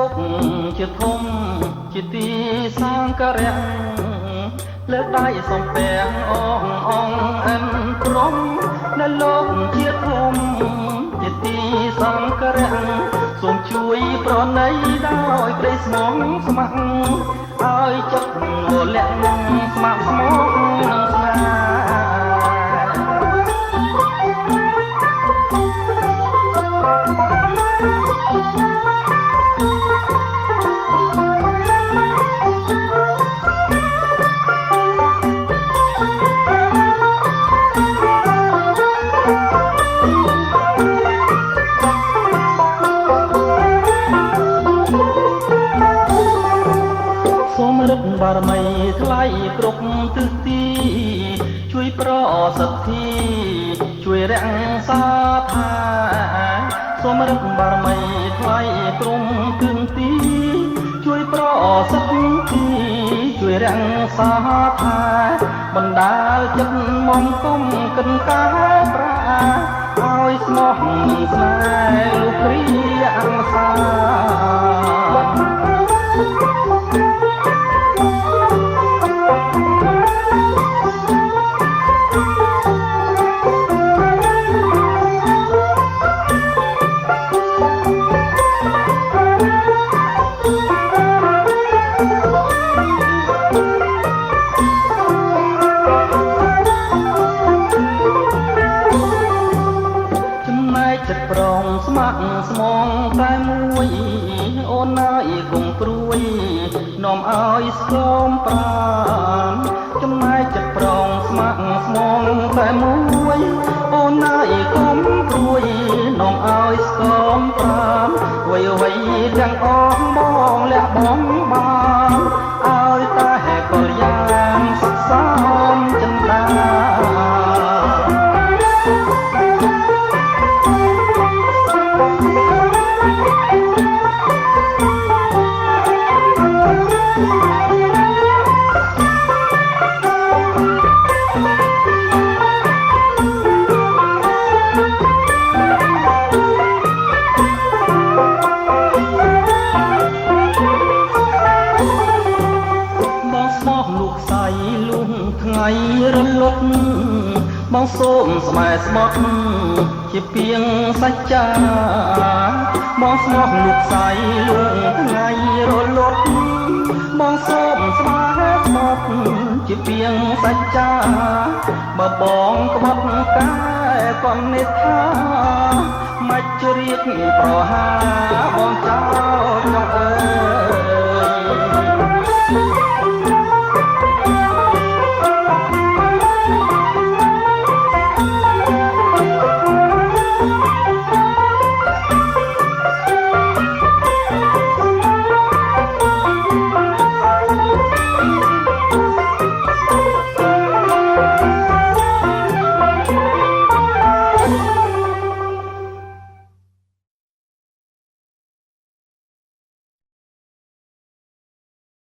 กជាធំជាទីសង្ការៈលើដៃសំពាំងអងអងអិនព្រំនៅលោកជាធំជាទីសង្ការៈសូមជួយប្រណីដោយព្រៃស្មងស្ម័គ្រឲ្យចិត្តលាក់ស្មាក់ស្មោកនឹងស្នេហ៍សូមរឹកបារមីថ្លៃគ្រប់ទិសទីជួយប្រសិទ្ធិជួយរក្សាថាសូមរឹកបារមីថ្លៃគ្រប់ទិសទីជួយប្រសិទ្ធិជួយរក្សាថាបណ្ដាលចិត្តមំគុំកិនកាប្រាឲ្យស្មោះស្នេហ៍លោកគ្រាអង្សាចិត្តប្រងស្ម័គ្រស្មងតែមួយអូនណាយគង់ព្រួយនាំឲ្យស្គមប្រានចំណែកចិត្តប្រងស្ម័គ្រស្មងតែមួយអូនណាយគង់ព្រួយនាំឲ្យស្គមប្រានវ័យវ័យទាំងអស់បងលះបងបានឲ្យតែកលយ៉ាងសុខសាន្តចិន្តាថ្ងៃរលត់បងសូមស្មែស្បត់ជាពីងសច្ចាបងស្មោះលោកស្រីលួងថ្ងៃរលត់បងសូមស្មែស្បត់ជាពីងសច្ចាបើបងក្បត់កាយកំនិតថាមិនជ្រៀតប្រហាបង